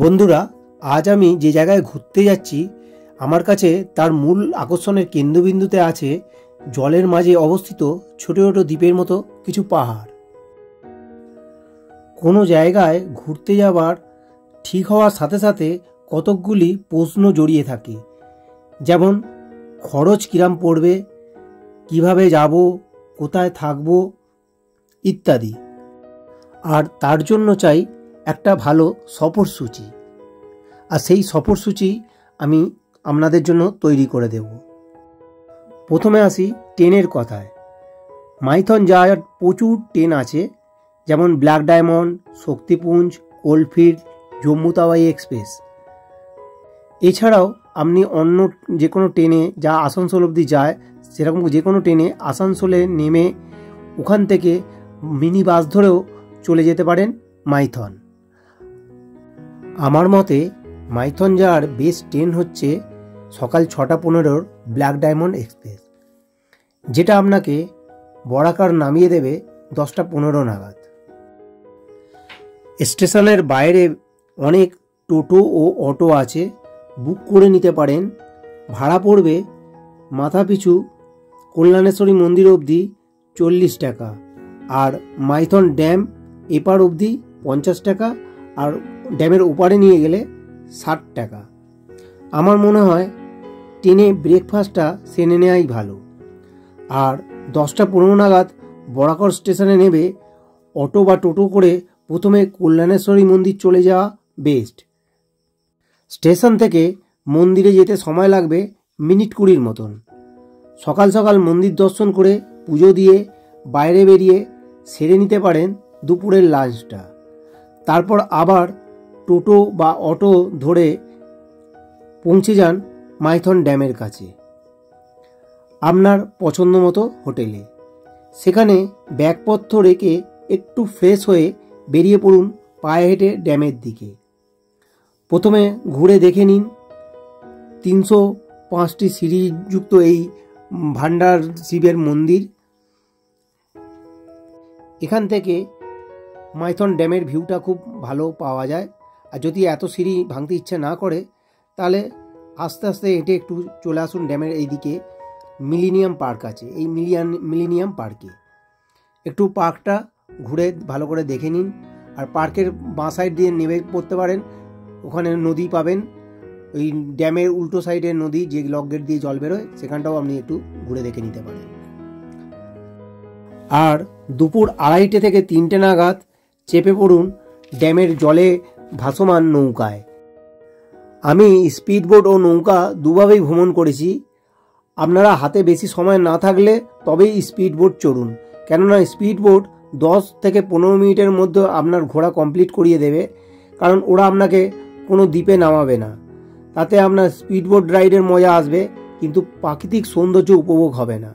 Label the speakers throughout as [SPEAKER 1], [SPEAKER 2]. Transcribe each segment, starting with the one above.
[SPEAKER 1] বন্ধুরা, আজ আমি যে জায়গায় ঘুরতে যাচ্ছি আমার কাছে তার মূল আকর্ষণের কেন্দ্রবিন্দুতে আছে জলের মাঝে অবস্থিত ছোট ছোট দ্বীপের মতো কিছু পাহাড়। কোনো জায়গায় ঘুরতে যাবার ঠিক হওয়ার সাথে সাথে কতকগুলি প্রশ্ন জড়িয়ে থাকে, যেমন খরচ কিরাম পড়বে, কিভাবে যাব, কোথায় থাকব ইত্যাদি। আর তার জন্য চাই একটা ভালো সফরসূচি, আর সেই সফরসূচি আমি আপনাদের জন্য তৈরি করে দেব। প্রথমে আসি ট্রেনের কথায়। মাইথন যাওয়ার প্রচুর ট্রেন আছে, যেমন black diamond, Shaktipunj, coalfield, Jammu Tawi express. এছাড়াও আপনি অন্য যে কোনো ট্রেনে যা আসানসোল অবধি যায় সেরকম যে কোনো ট্রেনে আসানসোলে নেমে ওখান থেকে মিনি বাস ধরেও চলে যেতে পারেন মাইথন। আমার মতে মাইথন যাওয়ার বেস্ট ট্রেন হচ্ছে সকাল 6:15 ব্ল্যাক ডায়মন্ড এক্সপ্রেস, যেটা আপনাকে বরাকার নামিয়ে দেবে 10:15 নাগাদ। স্টেশনের বাইরে অনেক টোটো ও অটো আছে, বুক করে নিতে পারেন। ভাড়া পড়বে মাথাপিছু কল্যাণেশ্বরী মন্দির অবধি 40 টাকা, আর মাইথন ড্যাম এপার অবধি 50 টাকা, আর ড্যামের ওপারে নিয়ে গেলে 60 টাকা। আমার মনে হয় ট্রেনে ব্রেকফাস্টটা সেরে নেওয়াই ভালো। আর 10:15 নাগাদ বরাকর স্টেশনে নেবে অটো বা টোটো করে প্রথমে কল্যাণেশ্বরী মন্দির চলে যাওয়া বেস্ট। স্টেশন থেকে মন্দিরে যেতে সময় লাগবে মিনিট 20 মতন। সকাল সকাল মন্দির দর্শন করে পুজো দিয়ে বাইরে বেরিয়ে সেরে নিতে পারেন দুপুরের লাঞ্চটা। তারপর আবার টোটো বা অটো ধরে পৌঁছে যান মাইথন ড্যামের কাছে আপনার পছন্দ মতো হোটেলে। সেখানে ব্যাগপত্র রেখে একটু ফ্রেশ হয়ে বেরিয়ে পড়ুন পায়ে হেঁটে ড্যামের দিকে। প্রথমে ঘুরে দেখে নিন 305টি সিঁড়িযুক্ত এই ভান্ডার শিবের মন্দির। এখান থেকে মাইথন ড্যামের ভিউটা খুব ভালো পাওয়া যায়। আর যদি এত সিঁড়ি ভাঙতে ইচ্ছে না করে তাহলে আস্তে আস্তে হেঁটে একটু চলে আসুন ড্যামের এইদিকে মিলেনিয়াম পার্ক আছে। এই মিলেনিয়াম পার্কে একটু পার্কটা ঘুরে ভালো করে দেখে নিন। আর পার্কের বাঁ সাইড দিয়ে নেমে পড়তে পারেন, ওখানে নদী পাবেন। ওই ড্যামের উল্টো সাইডের নদী যে লক গেট দিয়ে জল বেরোয় সেখানটাও আপনি একটু ঘুরে দেখে নিতে পারেন। আর দুপুর 2:30 থেকে 3টে নাগাদ চেপে পড়ুন ড্যামের জলে ভাসমান নৌকায়। আমি স্পিডবোট ও নৌকা দুভাবেই ভ্রমণ করেছি। আপনারা হাতে বেশি সময় না থাকলে তবেই স্পিডবোট চড়ুন, কেননা স্পিডবোট 10 থেকে 15 মিনিটের মধ্যে আপনার ঘোরা কমপ্লিট করিয়ে দেবে, কারণ ওরা আপনাকে কোনো দ্বীপে নামাবে না। তাতে আপনার স্পিডবোট রাইডের মজা আসবে, কিন্তু প্রাকৃতিক সৌন্দর্য উপভোগ হবে না।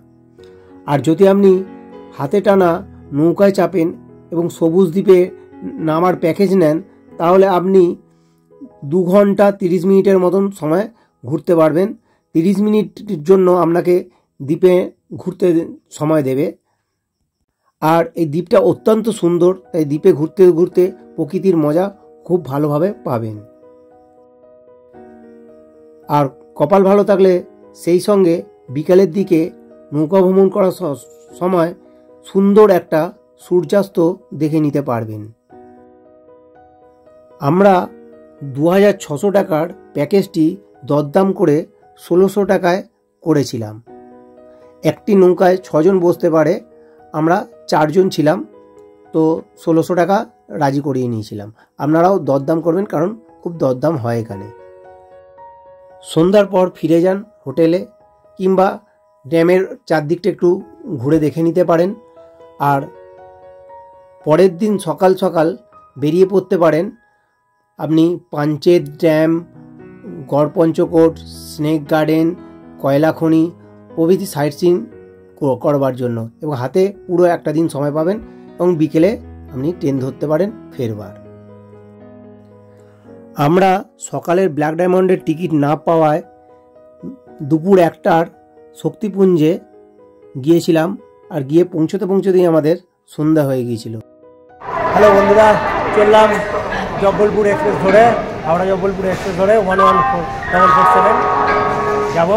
[SPEAKER 1] আর যদি আপনি হাতে টানা নৌকায় চাপেন এবং সবুজ দ্বীপে নামার প্যাকেজ নেন, তাহলে আপনি 2 ঘন্টা 30 মিনিটের মতন সময় ঘুরতে পারবেন। 30 মিনিটের জন্য আপনাকে দ্বীপে ঘুরতে সময় দেবে। আর এই দ্বীপটা অত্যন্ত সুন্দর, তাই দ্বীপে ঘুরতে ঘুরতে প্রকৃতির মজা খুব ভালোভাবে পাবেন। আর কপাল ভালো থাকলে সেই সঙ্গে বিকালের দিকে নৌকা ভ্রমণ করার সময় সুন্দর একটা সূর্যাস্ত দেখে নিতে পারবেন। আমরা 2600 টাকার প্যাকেজটি দরদাম করে 1600 টাকায় করেছিলাম। একটি নৌকায় 6 জন বসতে পারে, আমরা 4 জন ছিলাম, তো 1600 টাকা রাজি করিয়ে নিয়েছিলাম। আপনারাও দরদাম করবেন, কারণ খুব দরদাম হয় এখানে। সন্ধ্যার পর ফিরে যান হোটেলে, কিংবা ড্যামের চারদিকটা একটু ঘুরে দেখে নিতে পারেন। আর পরের দিন সকাল সকাল বেরিয়ে পড়তে পারেন আপনি Panchet dam, Garpanchkot, snake garden, কয়লা খনি প্রভৃতি সাইট সিইং করবার জন্য, এবং হাতে পুরো একটা দিন সময় পাবেন, এবং বিকেলে আপনি ট্রেন ধরতে পারেন ফেরবার। আমরা সকালের ব্ল্যাক ডায়মন্ডের টিকিট না পাওয়ায় দুপুর 1টার শক্তিপুঞ্জে গিয়েছিলাম, আর গিয়ে পৌঁছতেই আমাদের সন্ধ্যা হয়ে গিয়েছিল।
[SPEAKER 2] হ্যালো বন্ধুরা, চললাম জব্বলপুর এক্সপ্রেস ধরে
[SPEAKER 1] হাওড়া জব্বলপুর এক্সপ্রেস ধরে 11447 যাব।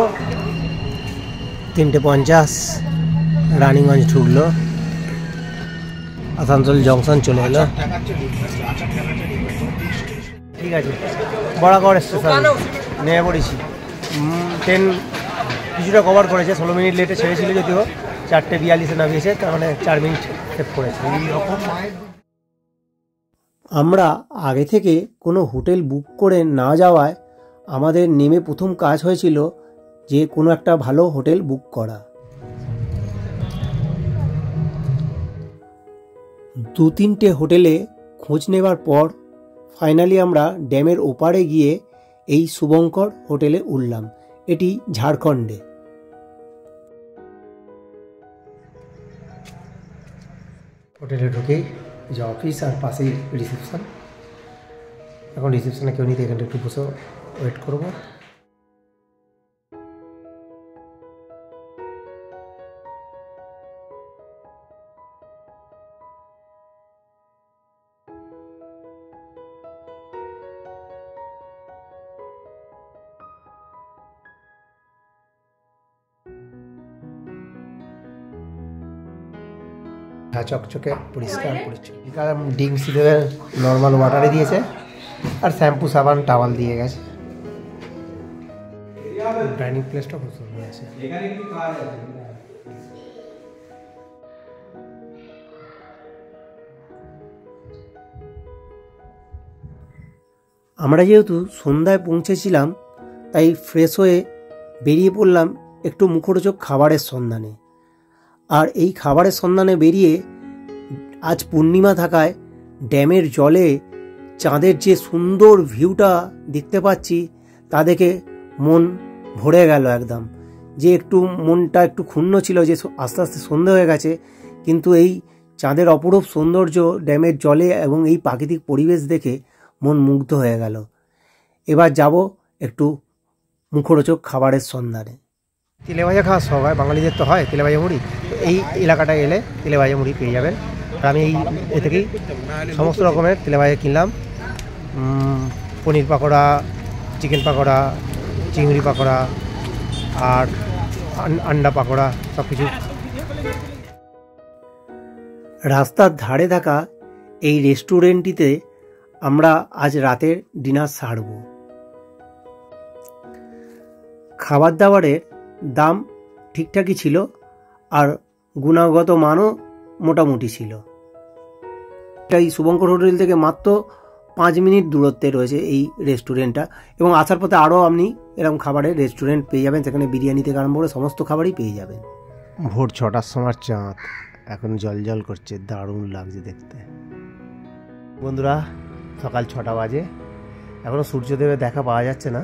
[SPEAKER 1] 3:50 রানিগঞ্জ ঢুকলো, আসানসোল জংশন চলে এলো। ঠিক আছে, বরাগড় স্টেশন নেমে পড়েছি। ট্রেন কিছুটা কভার করেছে, 16 মিনিট লেটে ছেড়েছিল, যদিও 4:42 নামিয়েছে, তার মানে 4 মিনিট সেভ করেছে। আমরা আগে থেকে কোনো হোটেল বুক করে না যাওয়ায় আমাদের নেমে প্রথম কাজ হয়েছিল যে কোনো একটা ভালো হোটেল বুক করা। 2-3টে হোটেলে খোঁজ নেবার পর ফাইনালি আমরা ড্যামের ওপারে গিয়ে এই শুভঙ্কর হোটেলে উঠলাম। এটি ঝাড়খণ্ডে। হোটেলে ঢুকেই যে অফিস আর পাশেই রিসেপশন। এখন রিসেপশনে কেউ নিতে, এখানটা একটু বসে ওয়েট করবো। চকচকে পরিষ্কার পরিচ্ছন্ন। ডিংস দেবে, নর্মাল ওয়াটারে দিয়েছে, আর শ্যাম্পু সাবান টাওয়াল দিয়ে গেছে। ডাইনিং প্লেসটা খুব সুন্দর আছে। আমরা যেহেতু সন্ধ্যায় পৌঁছেছিলাম, তাই ফ্রেশ হয়ে বেরিয়ে পড়লাম একটু মুখরোচক খাবারের সন্ধানে। আর এই খাবারের সন্ধানে বেরিয়ে আজ পূর্ণিমা থাকায় ড্যামের জলে চাঁদের যে সুন্দর ভিউটা দেখতে পাচ্ছি, তা দেখে মন ভরে গেল একদম। যে একটু মনটা একটু ক্ষুণ্ণ ছিল যে আস্তে আস্তে সন্ধে হয়ে গেছে, কিন্তু এই চাঁদের অপরূপ সৌন্দর্য ড্যামের জলে এবং এই প্রাকৃতিক পরিবেশ দেখে মন মুগ্ধ হয়ে গেল। এবার যাব একটু মুখরোচক খাবারের সন্ধানে। তেলে ভাজা খাওয়ার শখ হয়, বাঙালিদের তো হয় তেলে ভাজা মুড়ি। তো এই এলাকাটায় এলে তেলে ভাজা মুড়ি পেয়ে যাবেন। আর আমি এ থেকেই সমস্ত রকমের তেলে ভাজা কিনলাম। পনির পাকোড়া, চিকেন পাকোড়া, চিংড়ি পাকোড়া আর আন্ডা পাকোড়া সব কিছু। রাস্তার ধারে থাকা এই রেস্টুরেন্টটিতে আমরা আজ রাতের ডিনার সারব। খাবার দাবারের দাম ঠিকঠাকই ছিল, আর গুণগত মানও মোটামুটি ছিল। এই শুভঙ্কর হোটেল থেকে মাত্র 5 মিনিট দূরত্বে রয়েছে এই রেস্টুরেন্টটা, এবং আসার পথে আরও আপনি এরকম খাবারের রেস্টুরেন্ট পেয়ে যাবেন, সেখানে বিরিয়ানি থেকে আরম্ভ করে সমস্ত খাবারই পেয়ে যাবেন। ভোর 6টার সময় চাঁদ এখন জল করছে, দারুণ লাগছে দেখতে। বন্ধুরা, সকাল 6টা বাজে, এখনও সূর্যদেবের দেখা পাওয়া যাচ্ছে না।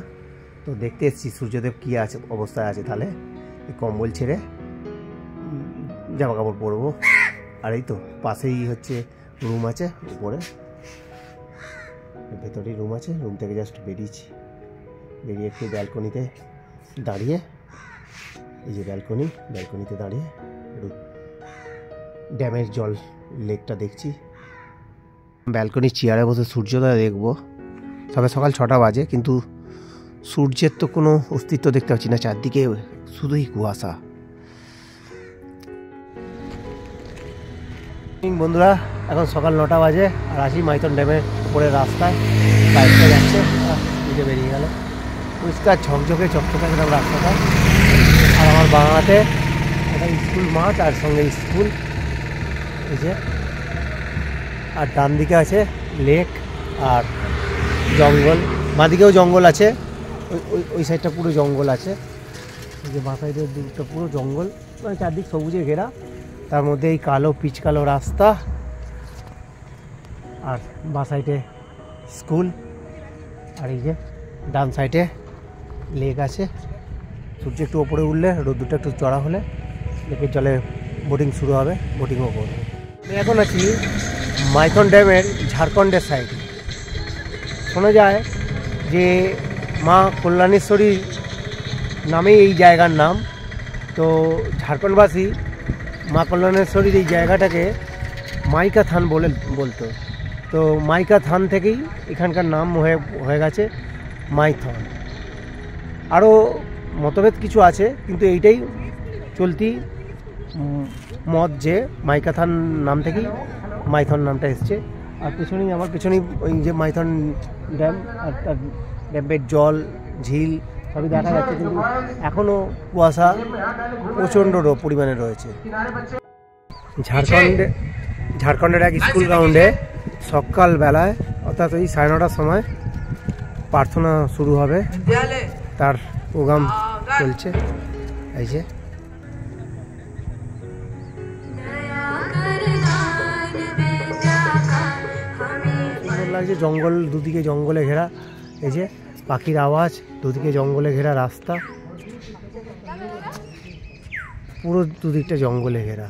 [SPEAKER 1] তো দেখতে এসেছি সূর্যদেব কী আছে অবস্থায় আছে। তাহলে এই কম্বল ছেড়ে জামা কাপড় পরবো। আর এই তো পাশেই হচ্ছে রুম আছে, উপরে ভেতরেই রুম আছে। রুম থেকে জাস্ট বেরিয়েছি, বেরিয়ে একটু ব্যালকনিতে দাঁড়িয়ে, এই যে ব্যালকনিতে দাঁড়িয়ে ড্যামের জল লেকটা দেখছি। ব্যালকনির চেয়ারে বসে সূর্যোদয় দেখবো। সবে সকাল 6টা বাজে, কিন্তু সূর্যের তো কোনো অস্তিত্ব দেখতে পাচ্ছি না, চারদিকে শুধুই কুয়াশা। বন্ধুরা, এখন সকাল 9টা বাজে, আর আসি মাইথন ড্যামের উপরের রাস্তায়। বাইকটা যাচ্ছে, দিকে বেরিয়ে গেল। পরিষ্কার ঝকঝকে চকচকে একদম রাস্তাটা। আর আমার বাঁ হাতে একটা স্কুল মাঠ, আর সঙ্গে স্কুল, এই যে। আর ডান দিকে আছে লেক আর জঙ্গল, বাঁদিকেও জঙ্গল আছে, ওই সাইডটা পুরো জঙ্গল আছে। এই যে বাঁ সাইডের দিকটা পুরো জঙ্গল, মানে চারদিক সবুজে ঘেরা। তার মধ্যে এই কালো পিচ কালো রাস্তা, আর বাঁ সাইডে স্কুল, আর এই যে ডান সাইডে লেক আছে। সূর্য একটু ওপরে উঠলে, রোদ্দুরটা একটু চড়া হলে লেকের জলে বোটিং শুরু হবে, বোটিংও করবে। আমি এখন আছি মাইথন ড্যামের ঝাড়খণ্ডের সাইডে। শোনা যায় যে মা কল্যাণেশ্বরী নামেই এই জায়গার নাম। তো ঝাড়খণ্ডবাসী মা কল্যাণেশ্বরীর এই জায়গাটাকে মাইকা থান বলতো। তো মাইকাথান থেকেই এখানকার নাম হয়ে গেছে মাইথন। আরও মতভেদ কিছু আছে, কিন্তু এইটাই চলতি মত যে মাইকাথান নাম থেকেই মাইথন নামটা এসছে। আর পেছনেই আমার পেছনেই ওই যে মাইথন ড্যাম, আর তার ড্যামের জল ঝিল সবই দেখা যাচ্ছে, কিন্তু এখনও কুয়াশা প্রচণ্ড পরিমাণে রয়েছে। ঝাড়খণ্ডের এক স্কুল গ্রাউন্ডে সকালবেলায় অর্থাৎ ওই 9:30টার সময় প্রার্থনা শুরু হবে, তার প্রোগ্রাম চলছে। এই যে লাগছে জঙ্গল, দুদিকে জঙ্গলে ঘেরা, এই যে পাখির আওয়াজ, দুদিকে জঙ্গলে ঘেরা রাস্তা, পুরো দুদিকটা জঙ্গলে ঘেরা।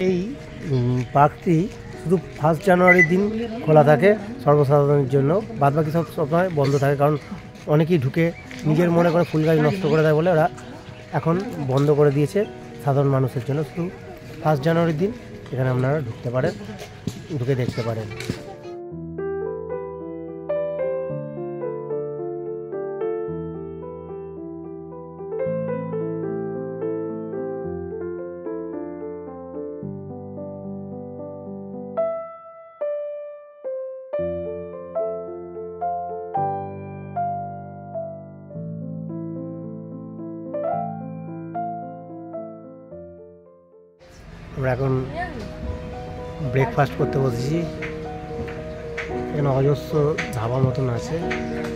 [SPEAKER 1] এই পার্কটি শুধু 1 জানুয়ারির দিন খোলা থাকে সর্বসাধারণের জন্য, বাদবাকি সব সময় বন্ধ থাকে, কারণ অনেকেই ঢুকে নিজের মনে করে ফুল গাছ নষ্ট করে দেয় বলে ওরা এখন বন্ধ করে দিয়েছে সাধারণ মানুষের জন্য। শুধু 1 জানুয়ারির দিন এখানে আপনারা ঢুকতে পারেন, ঢুকে দেখতে পারেন। আমরা এখন ব্রেকফাস্ট করতে বসেছি। এখানে অজস্র ধাবা মতন আছে,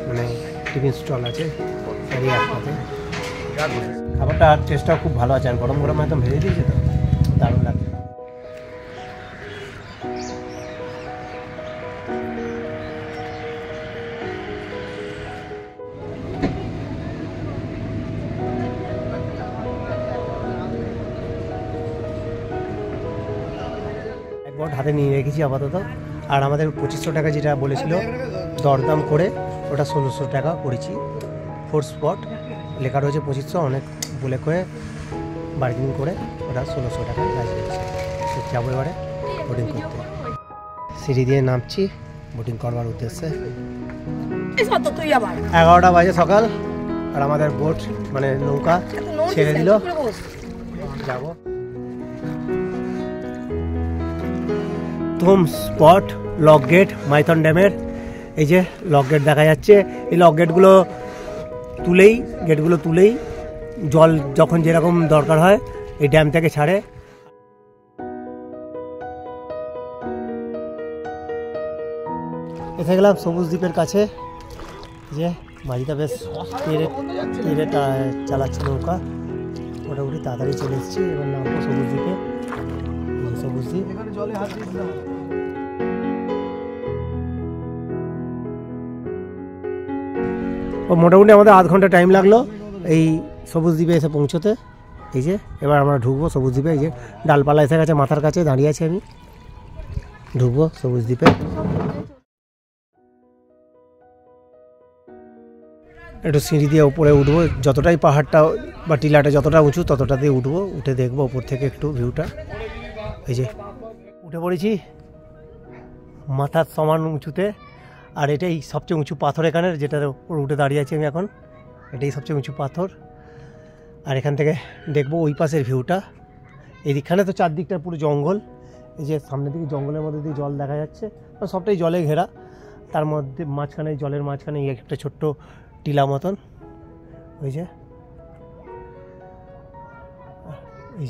[SPEAKER 1] মানে টিফিন স্টল আছে একসাথে। খাবারটা টেস্টটাও খুব ভালো আছে, আর গরম গরম একদম ভেজে দিয়েছে, তো দারুণ লাগছে। হাতে নিয়ে রেখেছি আপাতত। আর আমাদের 2500 টাকা যেটা বলেছিল দরদাম করে ওটা 1600 টাকা করেছি। 4 স্পট লেখা রয়েছে 2500, অনেক বলে করে বার্গেনিং করে ওটা 1600 টাকা কাজে রেখেছে। যাবো এবারে বোটিং করতে, সিঁড়ি দিয়ে নামছি বোটিং করবার উদ্দেশ্যে। 11টা বাজে সকাল, আর আমাদের বোট মানে নৌকা ছেড়ে দিল, যাবো। প্রথম স্পট লক গেট মাইথন ড্যামের। এই যে লক গেট দেখা যাচ্ছে, এই লক গেটগুলো তুলেই জল যখন যেরকম দরকার হয় এই ড্যাম থেকে ছাড়ে। এসে গেলাম সবুজ দ্বীপের কাছে। যে মাঝিটা বেশ তীরে চালাচ্ছে নৌকা, মোটামুটি তাড়াতাড়ি চলে এসেছি। এবার নামবো সবুজ দ্বীপে। সবুজ দ্বীপ মোটামুটি আমাদের 1/2 ঘন্টা টাইম লাগলো এই সবুজ দ্বীপে এসে পৌঁছতে। এই যে এবার আমরা ঢুকবো সবুজ দ্বীপে। এই যে ডালপালা এসে গেছে, মাথার কাছে দাঁড়িয়ে আছি আমি, ঢুকবো সবুজ দ্বীপে। একটু সিঁড়ি দিয়ে উপরে উঠবো, যতটাই পাহাড়টা বা টিলাটা যতটা উঁচু ততটাতেই উঠবো, উঠে দেখবো উপর থেকে একটু ভিউটা। এই যে উঠে পড়েছি মাথার সমান উঁচুতে, আর এটাই সবচেয়ে উঁচু পাথর এখানের, যেটার উপর উঠে দাঁড়িয়ে আছি আমি এখন। এটাই সবচেয়ে উঁচু পাথর। আর এখান থেকে দেখবো ওই পাশের ভিউটা। এইখানে তো চারদিকটা পুরো জঙ্গল, এই যে সামনের দিকে জঙ্গলের মধ্যে দিয়ে জল দেখা যাচ্ছে, সবটাই জলে ঘেরা। তার মধ্যে মাঝখানে, জলের মাঝখানে একটা ছোট্ট টিলা মতন। ওই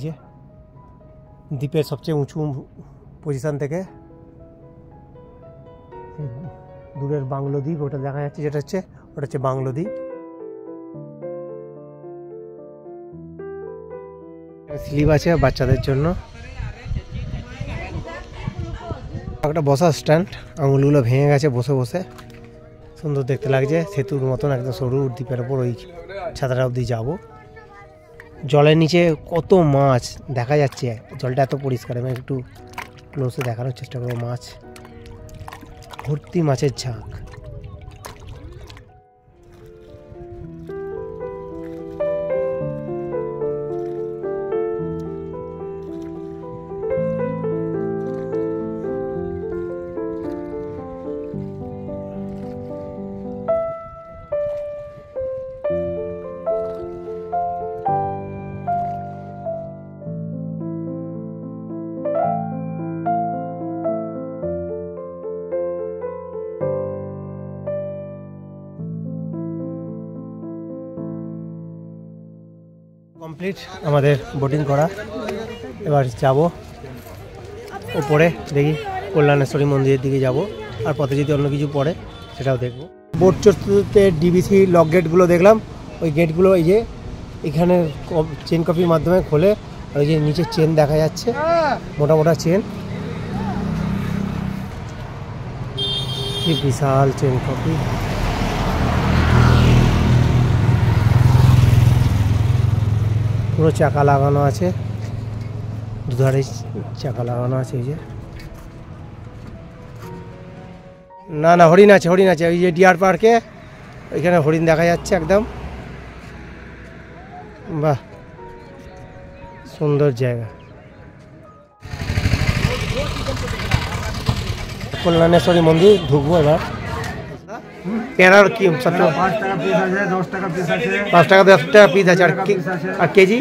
[SPEAKER 1] যে দ্বীপের সবচেয়ে উঁচু পজিশন থেকে দূরের বাংলো দ্বীপ ওটা দেখা যাচ্ছে, ওটা হচ্ছে বাংলো দ্বীপ। স্লিপ আছে বাচ্চাদের জন্য, একটা বসার স্ট্যান্ড, আঙুলগুলো ভেঙে গেছে বসে বসে, সুন্দর দেখতে লাগছে। সেতুর মতন একদম সরু দ্বীপের ওপর ওই ছাতাটা অবধি যাবো। জলের নিচে কত মাছ দেখা যাচ্ছে, জলটা এত পরিষ্কার। আমি একটু ক্লোজে দেখানোর চেষ্টা করবো। মাছ ভর্তি, মাছের ঝাঁক। কমপ্লিট আমাদের বোটিং করা। এবার যাব উপরে, দেখি কল্যাণেশ্বরী মন্দিরের দিকে যাব, আর পথে যদি অন্য কিছু পড়ে সেটাও দেখব। বোট চড়তে ডিবিসি লক গেটগুলো দেখলাম, ওই গেটগুলো এই যে এখানে চেন কপির মাধ্যমে খোলে, আর ওই যে নিচে চেন দেখা যাচ্ছে, মোটা মোটা চেন, কি বিশাল চেন কপি। পুরো চাকা লাগানো আছে, দুধারে চাকা লাগানো আছে। এই যে না না হরিণ আছে, হরিণ আছে, ওই যে ডিয়ার পার্কে ওইখানে হরিণ দেখা যাচ্ছে একদম। বাহ, সুন্দর জায়গা। কল্যাণেশ্বরী মন্দির ঢুকবো এবার। পেয়ারার কি 5 টাকা পিস আছে, 10 টাকা পিস আছে, 5 টাকা 10 টাকা পিস আছে। আর কেজি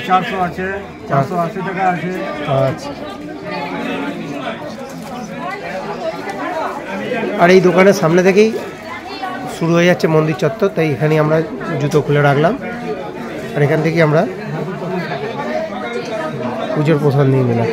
[SPEAKER 1] 400 আছে, 480 টাকা আছে। আচ্ছা, আর এই দোকানের সামনে থেকেই শুরু হয়ে যাচ্ছে মন্দির চত্বর, তাই এখানেই আমরা জুতো খুলে রাখলাম, আর এখান থেকেই আমরা পুজোর প্রসাদ নিয়ে নিলাম।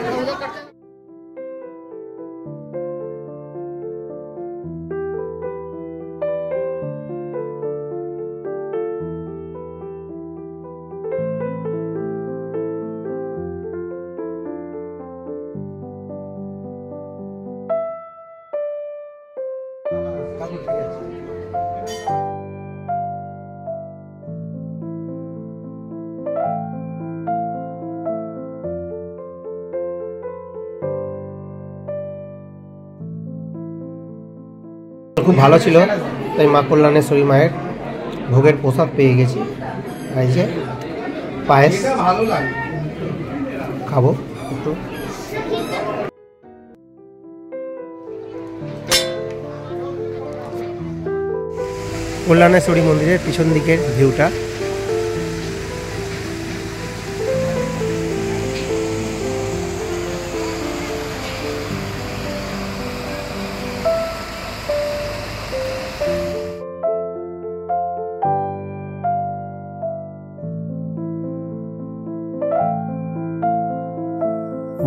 [SPEAKER 1] খুব ভালো ছিল, তাই মা কল্যাণেশ্বরী মায়ের ভোগের প্রসাদ পেয়ে গেছি। এই যে পায়েস খাবো একটু। কল্যাণেশ্বরী মন্দিরের পিছন দিকের ভিউটা।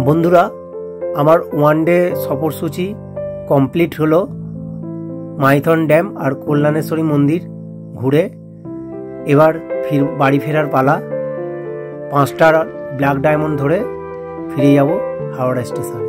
[SPEAKER 1] বন্ধুরা, আমার ওয়ান ডে সফরসূচি কমপ্লিট হলো। মাইথন ড্যাম আর কল্যাণেশ্বরী মন্দির ঘুরে এবার বাড়ি ফেরার পালা। 5টার ব্ল্যাক ডায়মন্ড ধরে ফিরে যাব হাওড়া স্টেশনে।